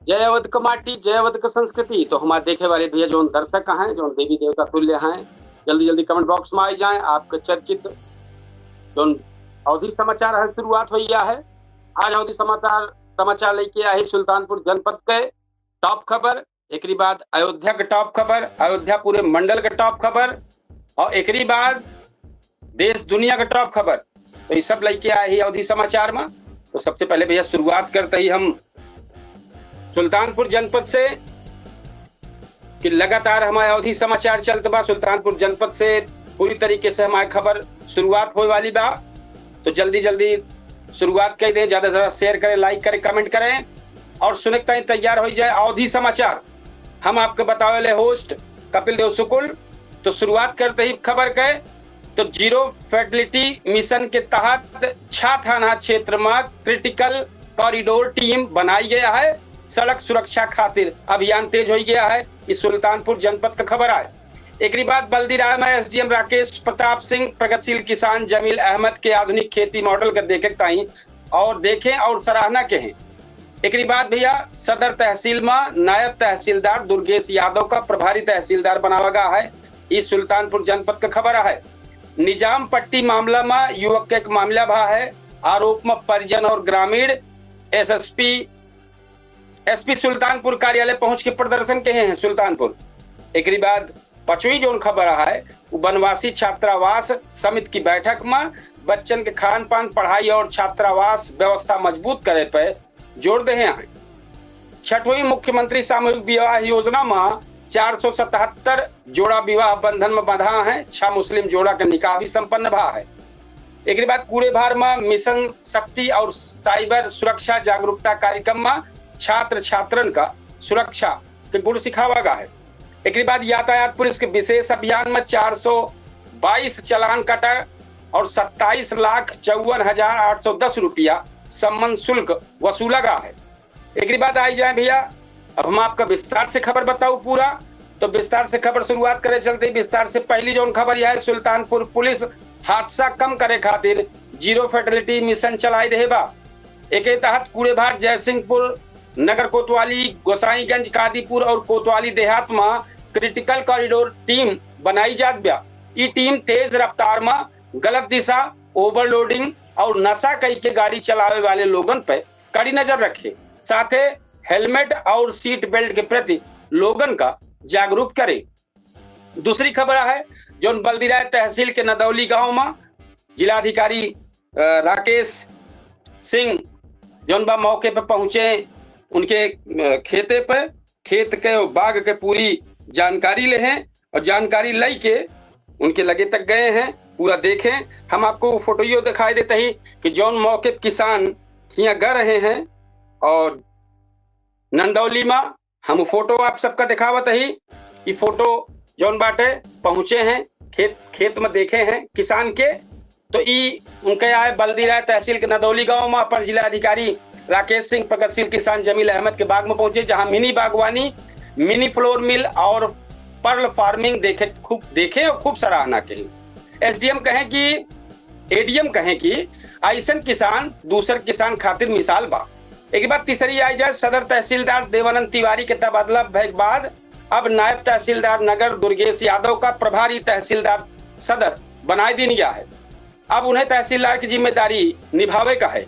जय अवध क माटी, जय अवध क संस्कृति। तो हमारे देखे वाले भैया जो दर्शक हैं, जो देवी देवता तुल्य हैं, जल्दी जल्दी कमेंट बॉक्स में आ जाएं। आपके चर्चित जो अवधि समाचार है शुरुआत हो गया है। आज अवधि समाचार लेके आए सुल्तानपुर जनपद के टॉप खबर, एक बाद अयोध्या के टॉप खबर, अयोध्या पूरे मंडल के टॉप खबर, और एक बाद देश दुनिया के टॉप खबर। तो ये सब लेके आए ही अवधि समाचार में। तो सबसे पहले भैया शुरुआत करते ही हम सुल्तानपुर जनपद से कि लगातार हमारे अवधि समाचार चलते बा। सुल्तानपुर जनपद से पूरी तरीके से हमारी खबर शुरुआत होने वाली बा। तो जल्दी जल्दी शुरुआत कर दें, ज्यादा से ज्यादा शेयर करें, लाइक करें, कमेंट करें और सुनने तक तैयार हो जाए अवधि समाचार। हम आपको बतावे वाले होस्ट कपिल देव शुक्ल। तो शुरुआत करते ही खबर के तो जीरो फर्टिलिटी मिशन के तहत छा थाना क्षेत्र में क्रिटिकल कॉरिडोर टीम बनाई गया है। सड़क सुरक्षा खातिर अभियान तेज हो गया है। इस सुल्तानपुर जनपद का खबर है। एक बाद बल्दीराय में एसडीएम राकेश प्रताप सिंह प्रगतिशील किसान जमील अहमद के आधुनिक खेती मॉडल का देखें और सराहना के हैं। एक बाद भैया सदर तहसील में नायब तहसीलदार दुर्गेश यादव का प्रभारी तहसीलदार बनावा गया है। इस सुल्तानपुर जनपद का खबर है। निजाम पट्टी मामला में युवक का एक मामला भा है। आरोप में परिजन और ग्रामीण एसपी सुल्तानपुर कार्यालय पहुंच के प्रदर्शन के हैं सुल्तानपुर। एक बाद पचवी जो खबर है वो वनवासी छात्रावास समिति की बैठक में बच्चन के खान पान, पढ़ाई और छात्रावास व्यवस्था मजबूत करे पे जोर दे हैं। छठवीं मुख्यमंत्री सामूहिक विवाह योजना में 477 जोड़ा विवाह बंधन में बंधा है। 6 मुस्लिम जोड़ा का निकाह भी संपन्न भा है। एक बाद कूड़े भार में मिशन शक्ति और साइबर सुरक्षा जागरूकता कार्यक्रम में छात्र छात्रन का सुरक्षा के गुण सिखावा गया है। एक बाद यातायात पुलिस के विशेष अभियान में 422 चालान कटा और 27,54,810 रुपया सम्मान शुल्क वसूला गया है। एक बाद आई जाए भैया, अब हम आपका विस्तार से खबर बताऊं पूरा। तो विस्तार से खबर शुरुआत करे चलते विस्तार से पहली जो खबर यह है, सुल्तानपुर पुलिस हादसा कम करे खातिर जीरो फर्टिलिटी मिशन चलाई रहे बा। एक तहत कूड़ेभार जयसिंहपुर नगर कोतवाली गोसाईगंज कादीपुर और कोतवाली देहात में क्रिटिकल कॉरिडोर टीम बनाई जात बा। ये टीम तेज रफ्तार में गलत दिशा, ओवरलोडिंग और नशा कई के गाड़ी चलावे वाले लोगन पे कड़ी नजर रखे, साथ ही हेलमेट और सीट बेल्ट के प्रति लोगन का जागरूक करे। दूसरी खबर है जो बल्दीराय तहसील के नदौली गांव में जिलाधिकारी राकेश सिंह जो मौके पर पहुंचे, उनके खेत के बाग के पूरी जानकारी ले हैं और जानकारी लाई के उनके लगे तक गए हैं। पूरा देखें, हम आपको फोटो दिखाई देते ही कि जौन मौके किसान यहाँ गा रहे हैं और नंदौली में हम फोटो आप सबका दिखावत ही। ये फोटो जौन बाटे पहुंचे हैं खेत में देखे हैं किसान के। तो ई उनके आए बल्दीराय तहसील के नदौली गांव में अपर जिलाधिकारी राकेश सिंह प्रगतिशील किसान जमील अहमद के बाग में पहुंचे, जहां मिनी बागवानी, मिनी फ्लोर मिल और पर्ल फार्मिंग देखे और खूब सराहना की। एसडीएम कहें कि एडीएम कहें कि ऐसन किसान दूसर किसान खातिर मिसाल बा। एक बात तीसरी आई जाए, सदर तहसीलदार देवानंद तिवारी के तबादला के बाद अब नायब तहसीलदार नगर दुर्गेश यादव का प्रभारी तहसीलदार सदर बनाए दी गया है। अब उन्हें तहसीलदार की जिम्मेदारी निभावे का है।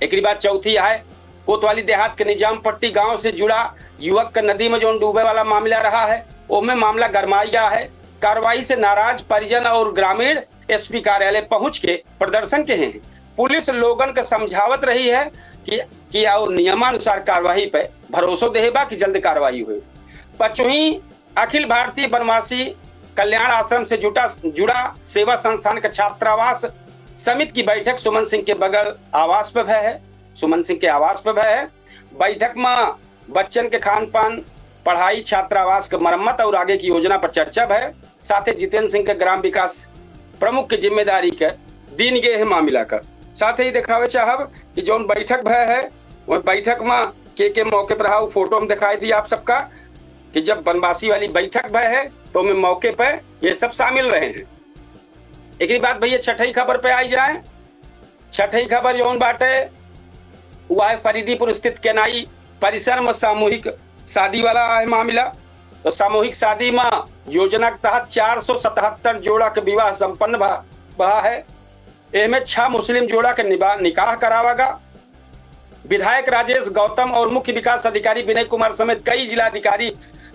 एक बात चौथी है, कोतवाली देहात के निजाम पट्टी गांव से जुड़ा युवक का नदी में जो डूबे वाला मामला रहा है, उसमें मामला गरमाई गया है। कार्रवाई से नाराज परिजन और ग्रामीण एसपी कार्यालय पहुंच के प्रदर्शन के हैं। पुलिस लोगन का समझावत रही है कि और नियमानुसार कार्रवाई पे भरोसा देबा कि जल्द कार्रवाई हुई। 5वीं अखिल भारतीय वनवासी कल्याण आश्रम से जुड़ा सेवा संस्थान का छात्रावास समिति की बैठक सुमन सिंह के बगल आवास पे है। सुमन सिंह के आवास पे है। बैठक में बच्चन के खान पान, पढ़ाई, छात्रावास का मरम्मत और आगे की योजना पर चर्चा है। साथ ही जितेंद्र सिंह के ग्राम विकास प्रमुख की जिम्मेदारी के दीन गए है मामला का। साथ ही दिखावे चाहब कि जो बैठक है वो बैठक में के मौके पर रहा फोटो हम दिखाई दी आप सबका कि जब वनवासी वाली बैठक है तो में मौके पर ये सब शामिल रहे हैं। एक बात भैया छठी खबर पे आई जाए। छठी खबर जो बाटे हुआ है फरीदीपुर स्थित केनाई परिसर में सामूहिक शादी वाला है मामला। तो सामूहिक शादी में योजना के तहत 477 जोड़ा के विवाह संपन्न भा है। इनमें 6 मुस्लिम जोड़ा के निकाह करावागा। विधायक राजेश गौतम और मुख्य विकास अधिकारी विनय कुमार समेत कई जिलाधिकारी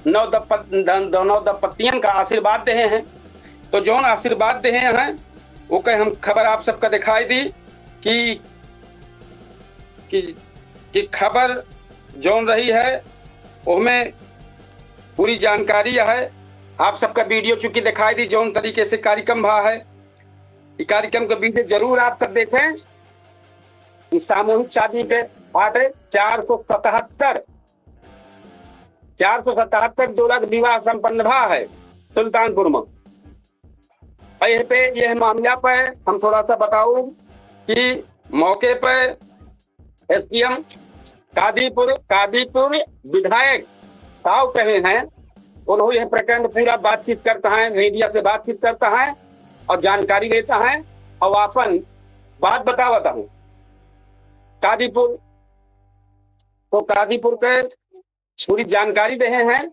नौ दंपतियों का आशीर्वाद दे हैं। तो जौन आशीर्वाद दे हैं वो कहीं हम खबर आप सबका दिखाई दी कि खबर जौन रही है उसमें पूरी जानकारी है। आप सबका वीडियो चूंकि दिखाई दी जौन तरीके से कार्यक्रम भा है, ये कार्यक्रम का वीडियो जरूर आप सब देखें। इस सामूहिक शादी के बात है 477 जोड़ा का विवाह संपन्न भा है सुल्तानपुर में। पे यह मामला पे हम थोड़ा सा बताऊं कि मौके पर एसडीएम कादीपुर विधायक साहब कहे हैं, उन्होंने यह प्रकरण पूरा बातचीत करता है, मीडिया से बातचीत करता है और जानकारी लेता है और अपन बात बताता हूँ। कादीपुर के पूरी जानकारी दे हैं,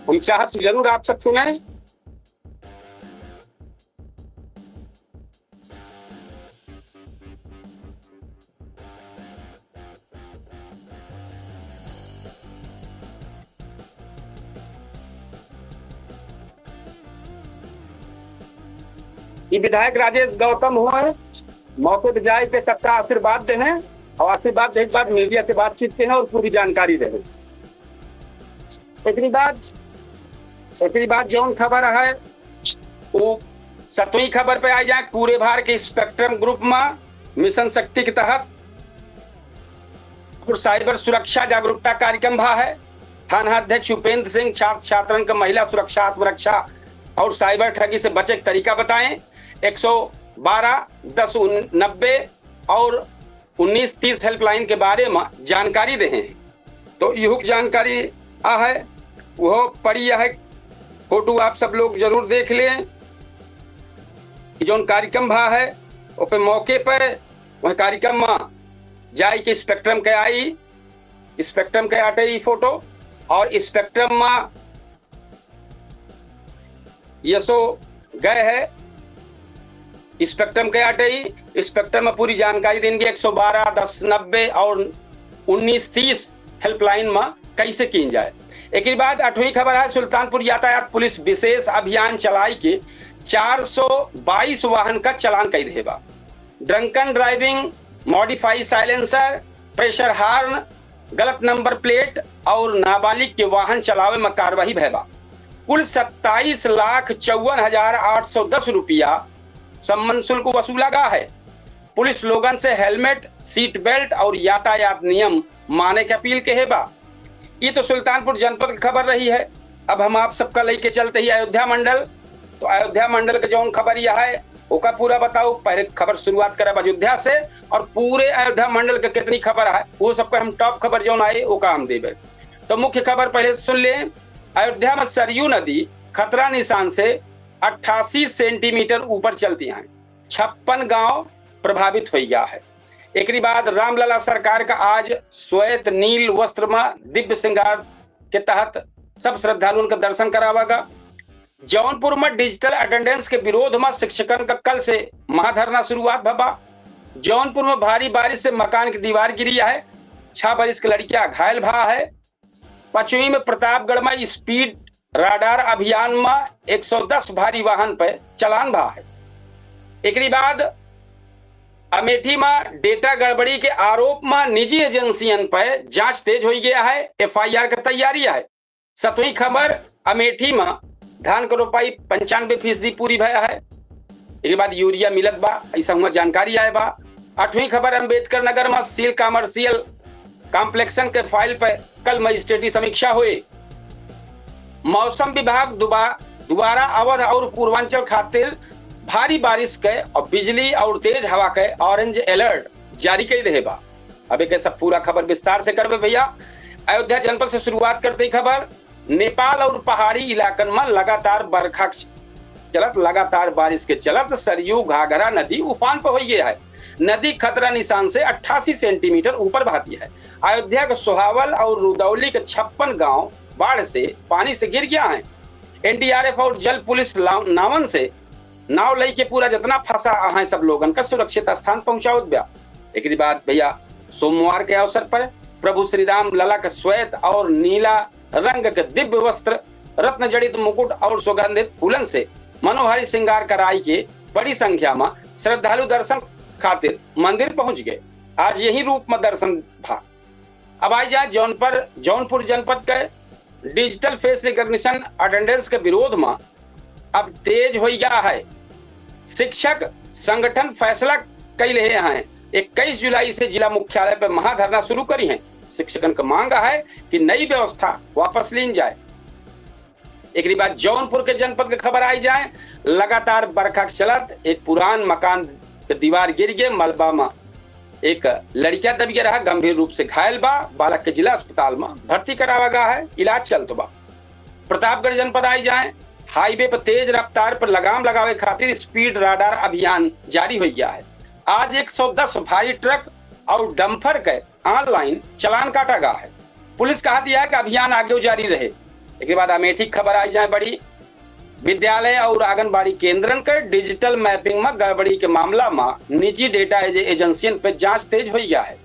हम चाहत जरूर आप सब सुने। ये विधायक राजेश गौतम हुए मौके पर जाए के सबका आशीर्वाद दे हैं और आशीर्वाद देने के बाद मीडिया से बातचीत के हैं और पूरी जानकारी दे हैं। एक बात जौन खबर है वो 7वीं खबर पे आ जाए। पूरे भारत के स्पेक्ट्रम ग्रुप में मिशन शक्ति के तहत और साइबर सुरक्षा जागरूकता कार्यक्रम भा है। थाना अध्यक्ष उपेंद्र सिंह छात्रन का महिला सुरक्षा, आत्मरक्षा और साइबर ठगी से बचे तरीका बताएं। 112-1090 और 1930 हेल्पलाइन के बारे में जानकारी दे हैं। तो यह जानकारी है वो पड़ी है, फोटो आप सब लोग जरूर देख लें। जो कार्यक्रम भा है वो पे मौके पर वह कार्यक्रम में जाई के स्पेक्ट्रम के आई, स्पेक्ट्रम के आटे फोटो और स्पेक्ट्रम में यसो गए है। स्पेक्ट्रम के आटे स्पेक्ट्रम में पूरी जानकारी देंगे। 112-1090 और 1930 हेल्पलाइन में कैसे की जाए। एक बाद 8वीं खबर है सुल्तानपुर यातायात पुलिस विशेष अभियान चलाई के 422 वाहन का चालान कई देबा। Drunken driving, modify silencer, pressure horn, गलत नंबर प्लेट और नाबालिग के वाहन चलावे में कार्रवाई भैबा। कुल 27,54,810 रुपया सम्मान शुल्क वसूला गया है। पुलिस लोगन से हेलमेट, सीट बेल्ट और यातायात नियम माने की अपील के हेबा। ये तो सुल्तानपुर जनपद की खबर रही है। अब हम आप सबका लेके चलते ही अयोध्या मंडल। तो अयोध्या मंडल के जो खबर यह है ओका पूरा बताओ। पहले खबर शुरुआत करब अयोध्या से और पूरे अयोध्या मंडल के कितनी खबर है वो सबका हम टॉप खबर जो आए ओका हम देवे। तो मुख्य खबर पहले सुन ले। अयोध्या में सरयू नदी खतरा निशान से 88 सेंटीमीटर ऊपर चलती है। 56 गांव प्रभावित हो गया है। एक बाद रामलला सरकार का आज श्वेत नील वस्त्र में दिव्य श्रृंगार के तहत सब श्रद्धालुओं का दर्शन करावागा। जौनपुर में डिजिटल अटेंडेंस के विरोध में शिक्षकन का कल से महाधरना शुरुआत भबा। जौनपुर में भारी बारिश से मकान की दीवार गिरी है। 6 बरिस की लड़कियां घायल भा है। पश्चिमी में प्रतापगढ़ में स्पीड राडार अभियान में 110 भारी वाहन पर चलान भा है। एक बाद अमेठी में डेटा गड़बड़ी के आरोप में निजी एजेंसियन पर जांच तेज हो गया है। एफआईआर की तैयारी है। 7वीं खबर अमेठी में धान की रोपाई 95% पूरी भया है। एक बाद यूरिया मिलत बा, ऐसा हुआ जानकारी आए बा। 8वीं खबर अम्बेडकर नगर में सील कमर्शियल कॉम्प्लेक्सन के फाइल पर कल मजिस्ट्रेटी समीक्षा हुई। मौसम विभाग दोबारा अवध और पूर्वांचल खातिर भारी बारिश के और बिजली और तेज हवा के ऑरेंज अलर्ट जारी कर रहे बा। अब एक सब पूरा खबर विस्तार से करबे भैया। अयोध्या जनपद से शुरुआत करते ही खबर। नेपाल और पहाड़ी इलाकन में लगातार बरखा चलत, लगातार बारिश के चलत सरयू घाघरा नदी उफान पर हो गया है। नदी खतरा निशान से 88 सेंटीमीटर ऊपर बहती है। अयोध्या के सोहावल और रुदौली के 56 गांव बाढ़ से पानी से गिर गया है। एनडीआरएफ और जल पुलिस नावन से नाव लई के पूरा जितना फंसा है सब लोगन का सुरक्षित स्थान पहुंचाओ दिया। एक बाद भैया सोमवार के अवसर पर प्रभु श्री राम लला के श्वेत और नीला रंग के दिव्य वस्त्र, रत्न जड़ित मुकुट और सुगंधित फूलन से मनोहारी श्रृंगार कराई के बड़ी संख्या में श्रद्धालु दर्शन खातिर मंदिर पहुंच गए। आज यही रूप में दर्शन था। अब आई जाए जौनपुर जनपद के डिजिटल फेस रिकॉग्निशन अटेंडेंस के विरोध में अब तेज हो गया है। शिक्षक संगठन फैसला कई रहे हैं 21 जुलाई से जिला मुख्यालय पर महाधरना शुरू करी है। शिक्षकन का मांग है कि नई व्यवस्था वापस ली जाए। एक बाद जौनपुर के जनपद की खबर आई जाए। लगातार बरखा चलत एक पुरान मकान के दीवार गिर गए, मलबा में एक लड़किया दब गया रहा, गंभीर रूप से घायल बा, बालक के जिला अस्पताल में भर्ती करावा गया है, इलाज चलत बा। प्रतापगढ़ जनपद आई जाए। हाईवे पर तेज रफ्तार पर लगाम लगावे खातिर स्पीड राडार अभियान जारी हो गया है। आज 110 भारी ट्रक और डंपर के ऑनलाइन चालान काटा गया है। पुलिस कहा दिया है कि अभियान आगे जारी रहे। एक बाद अमेठी खबर आई जाए बड़ी। विद्यालय और आंगनबाड़ी केंद्रन के डिजिटल मैपिंग में गड़बड़ी के मामला में निजी डेटा एजेंसियन पर जांच तेज हो गया है।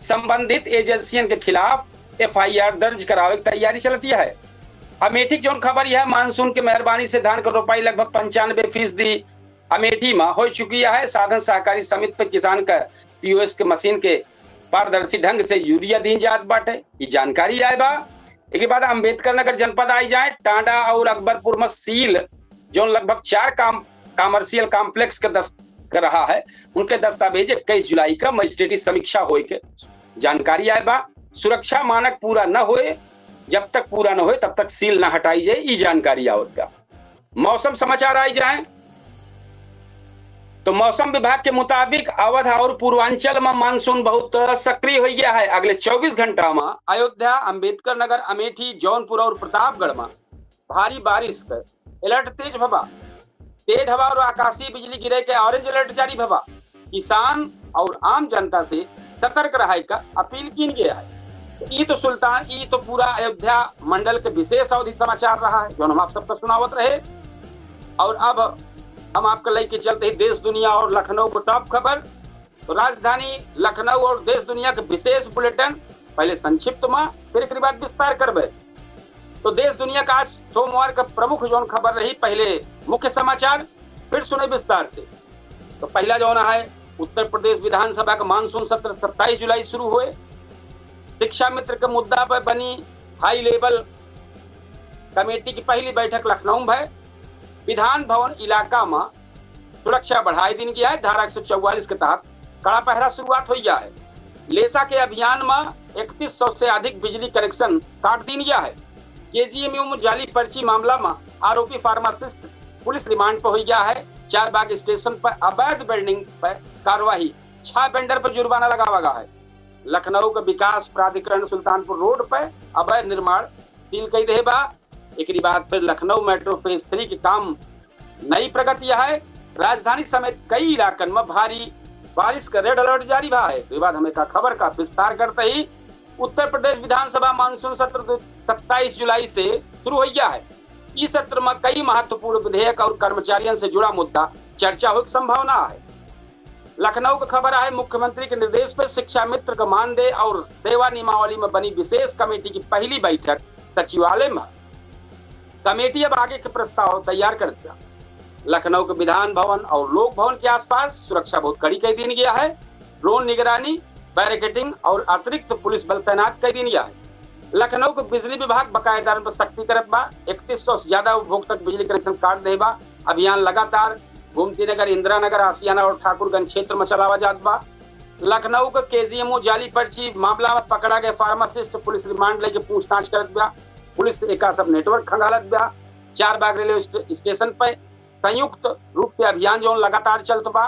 संबंधित एजेंसियन के खिलाफ एफआईआर दर्ज करावे की तैयारी चलती है। अमेठी की खबर यह मानसून की मेहरबानी से धान की रोपाई लगभग 95% अमेठी में हो चुकी है। साधन सहकारी समिति पर किसान का पीओएस के मशीन के पारदर्शी ढंग से यूरिया दी जात बाटे, ये जानकारी आए बा। एक बाद अम्बेडकर नगर जनपद आई जाए। टांडा और अकबरपुर में सील जो लगभग 4 कॉमर्शियल कॉम्प्लेक्स के कर रहा है, उनके दस्तावेज 21 जुलाई का मजिस्ट्रेटी समीक्षा होए के जानकारी आए बा। सुरक्षा मानक पूरा न होए, जब तक पूरा न होए तब तक सील न हटाई जाए, ये जानकारी आवत। मौसम समाचार आई जाए तो मौसम विभाग के मुताबिक अवध और पूर्वांचल में मानसून बहुत सक्रिय हो गया है। अगले 24 घंटा में अयोध्या, अम्बेडकर नगर, अमेठी, जौनपुर और प्रतापगढ़ में भारी बारिश का अलर्ट तेज हवा और आकाशीय बिजली गिरे के ऑरेंज अलर्ट जारी भवा। किसान और आम जनता से सतर्क रहे का अपील की गया है। ये तो पूरा अयोध्या मंडल के विशेष अवधि समाचार रहा है जो हम आप सबको सुनावत रहे। और अब हम आपको लेके चलते हैं देश दुनिया और लखनऊ को टॉप खबर। तो राजधानी लखनऊ और देश दुनिया के विशेष बुलेटिन पहले संक्षिप्त में, फिर एक बाद विस्तार करबे। तो देश दुनिया का आज सोमवार का प्रमुख जोन खबर रही। पहले मुख्य समाचार, फिर सुने विस्तार से। तो पहला जोन है उत्तर प्रदेश विधानसभा का मानसून सत्र 27 जुलाई शुरू हुए। शिक्षा मित्र के मुद्दा पर बनी हाई लेवल कमेटी की पहली बैठक लखनऊ में है। विधान भवन इलाका में सुरक्षा बढ़ाई दी गया है। धारा 144 के तहत कड़ा पहरा शुरुआत हो गया है। लेसा के अभियान में 3100 से अधिक बिजली कनेक्शन काट दी गया है। केजीएमयू में जाली पर्ची मामला में आरोपी फार्मासिस्ट पुलिस रिमांड पर हो गया है। चारबाग स्टेशन पर अवैध बिल्डिंग पर कार्रवाई, 6 वेंडर पर जुर्माना लगावा गया है। लखनऊ का विकास प्राधिकरण सुल्तानपुर रोड पर अवैध निर्माण सील कई रहे बा। एक बाद फिर लखनऊ मेट्रो फेज 3 के काम नई प्रगति है। राजधानी समेत कई इलाकन में भारी बारिश का रेड अलर्ट जारी रहा है। तो बाद हमें का खबर का विस्तार करते ही उत्तर प्रदेश विधानसभा मानसून सत्र 27 जुलाई से शुरू हो गया है। इस सत्र में कई महत्वपूर्ण विधेयक और कर्मचारियों से जुड़ा मुद्दा चर्चा हो संभावना है। लखनऊ की खबर है मुख्यमंत्री के निर्देश पर शिक्षा मित्र का मानदेय और सेवा नियमावली में बनी विशेष कमेटी की पहली बैठक सचिवालय में। कमेटी अब आगे के प्रस्ताव तैयार कर दिया। लखनऊ के विधान भवन और लोक भवन के आसपास सुरक्षा बहुत कड़ी कर दी गया है। ड्रोन निगरानी, बैरिकेडिंग और अतिरिक्त पुलिस बल तैनात कर दी गया है। लखनऊ के बिजली विभाग बकायेदार पर सख्ती करत बा। 3100 से ज्यादा उपभोक्ता बिजली कनेक्शन काट दे बा। अभियान लगातार गोमती नगर, इंदिरा नगर, आसियाना और ठाकुरगंज क्षेत्र में चलावा जात बा। लखनऊ के केजीएमओ जाली पर्ची मामला में पकड़ा गए फार्मासिस्ट पुलिस रिमांड लेके पूछताछ करत बा। पुलिस एक सब नेटवर्क खंगालत बा। चारबाग रेलवे स्टेशन पर संयुक्त रूप से अभियान जो लगातार चलत बा।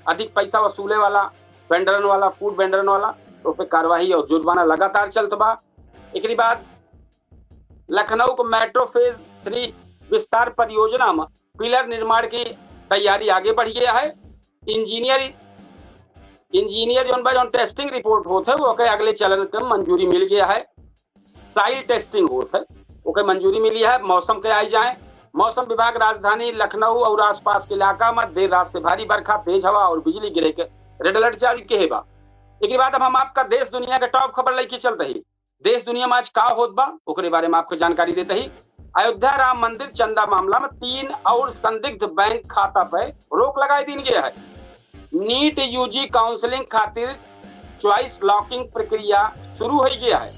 अधिक पैसा वसूले वाला वेंडरन वाला, फूड वेंडरन वाला, तो पे कार्रवाई और जुर्माना लगातार चलत बा। एक बाद लखनऊ को मेट्रो फेज 3 विस्तार परियोजना में पिलर निर्माण की तैयारी आगे बढ़ गया है। इंजीनियर इंजीनियर जो टेस्टिंग रिपोर्ट होते है वो के अगले चरण के मंजूरी मिल गया है। साइल टेस्टिंग होता है ओके मंजूरी मिली है। मौसम के आई जाए, मौसम विभाग राजधानी लखनऊ और आसपास के इलाका में देर रात से भारी बरखा, तेज हवा और बिजली गिरे के रेड अलर्ट जारी के बा। एक बाद अब हम आपका देश दुनिया के टॉप खबर लेके चलते ही। देश दुनिया में आज का होत बा ओकरे बारे में आपको जानकारी देते ही। अयोध्या राम मंदिर चंदा मामला में 3 और संदिग्ध बैंक खाता पे रोक लगाई दी गया है। नीट यूजी काउंसलिंग खातिर चॉइस लॉकिंग प्रक्रिया शुरू हो गया है।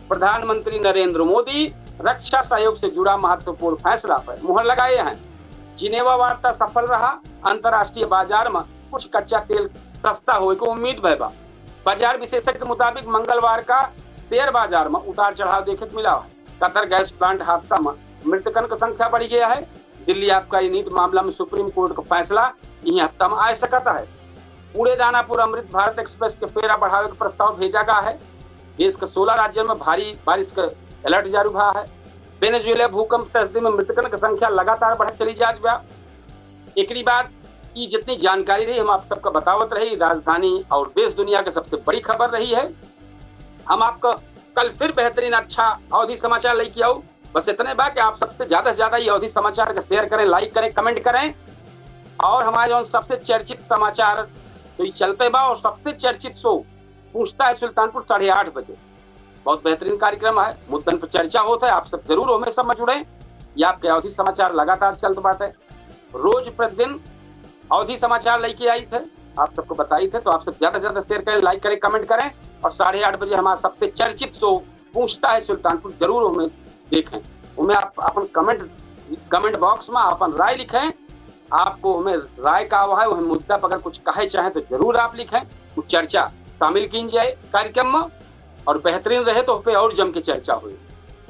प्रधानमंत्री नरेंद्र मोदी रक्षा सहयोग से जुड़ा महत्वपूर्ण फैसला पर मुहर लगाए हैं। जिनेवा वार्ता सफल रहा, अंतर्राष्ट्रीय बाजार में कुछ कच्चा तेल सस्ता होने की उम्मीद है। बाजार विशेषज्ञ के मुताबिक मंगलवार का शेयर बाजार में उतार चढ़ाव देखे मिला है। कतर गैस प्लांट हादसा में मृतकन की संख्या बढ़ गया है। दिल्ली आबकारी नीति मामला में सुप्रीम कोर्ट का फैसला यही हफ्ता में आ सकता है। पुणे दानापुर अमृत भारत एक्सप्रेस के फेरा बढ़ावे का प्रस्ताव भेजा गया है। देश के 16 राज्यों में भारी बारिश का अलर्ट जारी हुआ है। वेनेजुएला भूकंप तस्दी में मृतकन की संख्या लगातार बढ़ चली जा रही है। एक बाद की जितनी जानकारी रही हम आप सबका बतावत रही। राजधानी और देश दुनिया के सबसे बड़ी खबर रही है। हम आपको कल फिर बेहतरीन अच्छा अवधि समाचार लेके आओ। बस इतने बात कि आप सबसे ज्यादा से ज्यादा ये अवधि समाचार का शेयर करें, लाइक करें, कमेंट करें। और हमारे जो सबसे चर्चित समाचार तो ये चलते बा और सबसे चर्चित शो पूछता है सुल्तानपुर 8:30 बजे। बहुत बेहतरीन कार्यक्रम है, मुद्दन पर चर्चा होता है। आप सब जरूर हमें समझ जुड़े। ये आपके अवधि समाचार लगातार चलते बात है। रोज प्रतिदिन अवधि समाचार लेके आई थे, आप सबको बताई थे। तो आप सब ज्यादा से ज्यादा शेयर करें, लाइक करें, कमेंट करें। और 8:30 बजे हमारा सबसे चर्चित शो पूछता है सुल्तानपुर जरूर हमें देखें। उनमें आप अपन कमेंट बॉक्स में अपन राय लिखें। आपको हमें राय का हुआ है वह मुद्दा पर अगर कुछ कहे चाहें तो जरूर आप लिखें। कुछ चर्चा शामिल की जाए कार्यक्रम में और बेहतरीन रहे तो पे और जम के चर्चा हुई।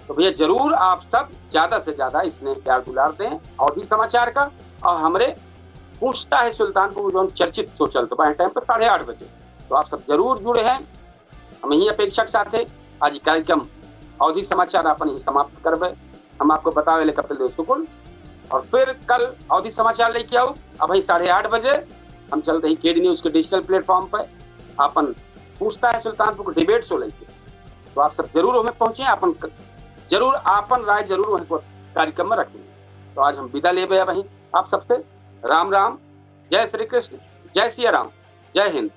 तो भैया जरूर आप सब ज्यादा से ज्यादा इसमें प्यार दुलार दें अवधि समाचार का। और हमारे पूछता है सुल्तानपुर जो चर्चित शो चलते टाइम पर 8:30 बजे। तो आप सब जरूर जुड़े हैं। हम यही अपेक्षा के साथ आज कार्यक्रम अवधि समाचार अपन ही समाप्त करबे। हम आपको बतावे ले कपिल देव सुकुल और फिर कल अवधि समाचार लेके आओ। अब 8:30 बजे हम चलते ही केडी न्यूज के डिजिटल प्लेटफॉर्म पर अपन पूछता है सुल्तानपुर को डिबेट शो लेके। तो आप सब जरूर हमें पहुंचे, अपन जरूर आपन राय जरूर वहीं कार्यक्रम में रखेंगे। तो आज हम विदा ले वहीं आप सबसे। राम राम, जय श्री कृष्ण, जय सिया राम, जय हिंद।